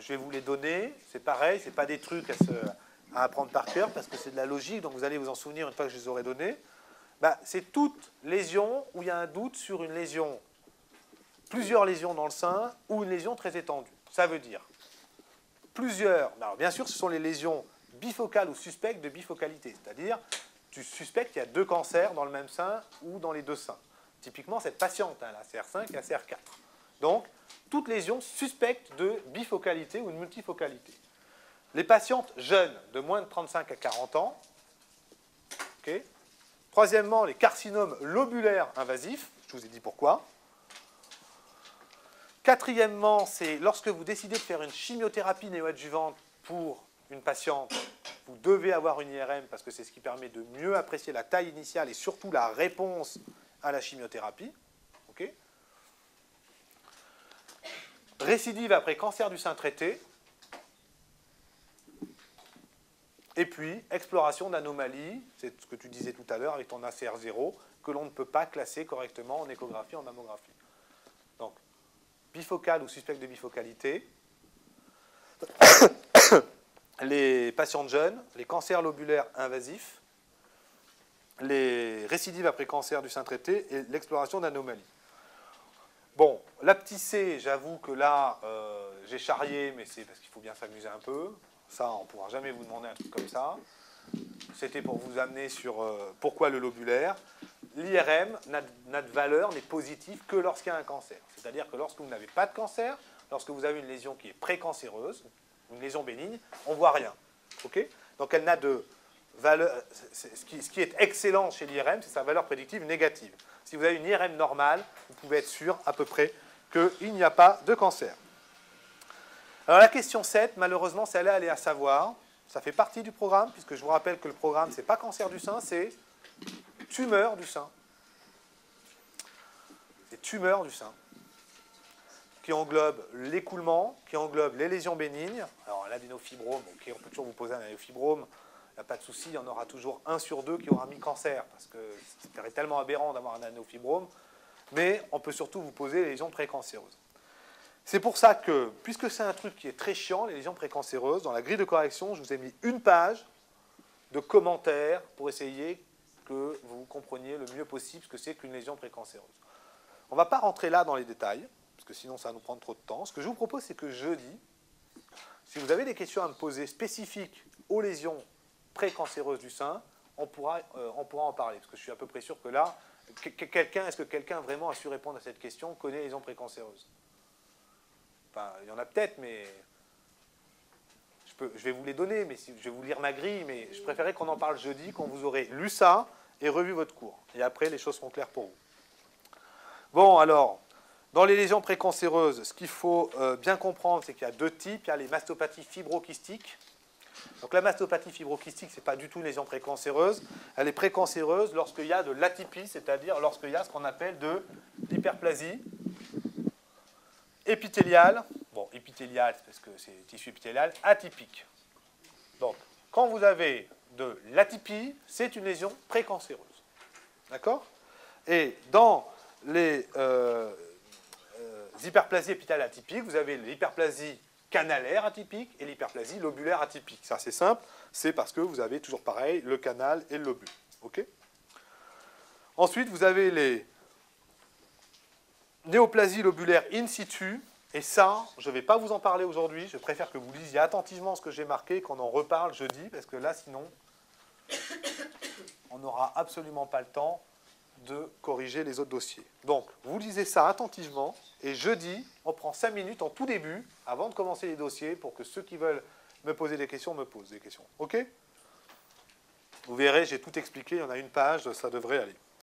je vais vous les donner. C'est pareil, ce n'est pas des trucs à apprendre par cœur parce que c'est de la logique, donc vous allez vous en souvenir une fois que je les aurai donnés. Ben, c'est toute lésion où il y a un doute sur une lésion, plusieurs lésions dans le sein ou une lésion très étendue. Ça veut dire plusieurs. Alors bien sûr, ce sont les lésions bifocales ou suspectes de bifocalité, c'est-à-dire tu suspectes qu'il y a 2 cancers dans le même sein ou dans les 2 seins. Typiquement, cette patiente, hein, la CR5 et la CR4. Donc, toute lésion suspecte de bifocalité ou de multifocalité. Les patientes jeunes de moins de 35 à 40 ans. Okay. Troisièmement, les carcinomes lobulaires invasifs. Je vous ai dit pourquoi. Quatrièmement, c'est lorsque vous décidez de faire une chimiothérapie néoadjuvante pour une patiente, vous devez avoir une IRM parce que c'est ce qui permet de mieux apprécier la taille initiale et surtout la réponse à la chimiothérapie. Okay. Récidive après cancer du sein traité. Et puis, exploration d'anomalies, c'est ce que tu disais tout à l'heure avec ton ACR0, que l'on ne peut pas classer correctement en échographie, en mammographie. Donc, bifocale ou suspect de bifocalité. Les patientes jeunes, les cancers lobulaires invasifs, les récidives après cancer du sein traité et l'exploration d'anomalies. Bon, l'apticé, j'avoue que là, j'ai charrié, mais c'est parce qu'il faut bien s'amuser un peu. Ça, on ne pourra jamais vous demander un truc comme ça. C'était pour vous amener sur pourquoi le lobulaire. L'IRM n'a de valeur, n'est positive que lorsqu'il y a un cancer. C'est-à-dire que lorsque vous n'avez pas de cancer, lorsque vous avez une lésion qui est précancéreuse, une lésion bénigne, on ne voit rien. Okay. Donc elle n'a de valeur. Ce qui est excellent chez l'IRM, c'est sa valeur prédictive négative. Si vous avez une IRM normale, vous pouvez être sûr à peu près qu'il n'y a pas de cancer. Alors la question 7, malheureusement, c'est aller à savoir. Ça fait partie du programme, puisque je vous rappelle que le programme, ce n'est pas cancer du sein, c'est tumeur du sein. C'est tumeur du sein, qui englobe l'écoulement, qui englobe les lésions bénignes. Alors l'adénofibrome, ok, on peut toujours vous poser un adénofibrome, il n'y a pas de souci, il y en aura toujours 1 sur 2 qui aura mis cancer, parce que ça serait tellement aberrant d'avoir un adénofibrome, mais on peut surtout vous poser les lésions précancéreuses. C'est pour ça que, puisque c'est un truc qui est très chiant, les lésions précancéreuses, dans la grille de correction, je vous ai mis une page de commentaires pour essayer que vous compreniez le mieux possible ce que c'est qu'une lésion précancéreuse. On ne va pas rentrer là dans les détails, parce que sinon ça va nous prendre trop de temps. Ce que je vous propose, c'est que jeudi, si vous avez des questions à me poser spécifiques aux lésions précancéreuses du sein, on pourra en parler, parce que je suis à peu près sûr que là, est-ce que quelqu'un vraiment a su répondre à cette question, connaît les lésions précancéreuses? Enfin, il y en a peut-être, mais je vais vous les donner, mais je vais vous lire ma grille, mais je préférais qu'on en parle jeudi, quand vous aurez lu ça et revu votre cours. Et après, les choses seront claires pour vous. Bon, alors, dans les lésions précancéreuses, ce qu'il faut bien comprendre, c'est qu'il y a 2 types. Il y a les mastopathies fibrokystiques. Donc la mastopathie fibrokystique, ce n'est pas du tout une lésion précancéreuse. Elle est précancéreuse lorsqu'il y a de l'atypie, c'est-à-dire lorsqu'il y a ce qu'on appelle de l'hyperplasie épithéliale. Bon, épithéliale, parce que c'est tissu épithélial, atypique. Donc, quand vous avez de l'atypie, c'est une lésion précancéreuse. D'accord? Et dans les hyperplasies épithéliales atypiques, vous avez l'hyperplasie canalaire atypique et l'hyperplasie lobulaire atypique. Ça, c'est simple, c'est parce que vous avez toujours pareil, le canal et le lobule. Okay. Ensuite, vous avez les néoplasies lobulaires in situ, et ça, je ne vais pas vous en parler aujourd'hui, je préfère que vous lisiez attentivement ce que j'ai marqué, qu'on en reparle jeudi, parce que là, sinon, on n'aura absolument pas le temps de corriger les autres dossiers. Donc, vous lisez ça attentivement, et jeudi, on prend 5 minutes en tout début, avant de commencer les dossiers, pour que ceux qui veulent me poser des questions, me posent des questions. OK? Vous verrez, j'ai tout expliqué, il y en a une page, ça devrait aller.